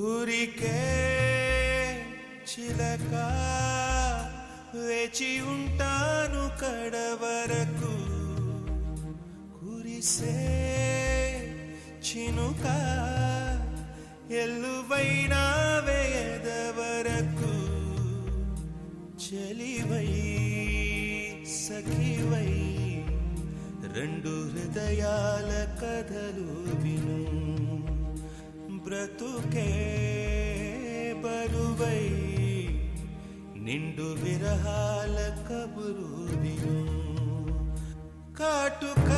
ఊరికే చిలక వేచి ఉంటాను కడవరకు కురిసే చినుక ఎల్లువైనా వేయదవరకు చెలివై సఖివై రెండు హృదయాల కథలు విను బ్రతుకే బరువై నిండు విరహాల కబురు విను కాటుక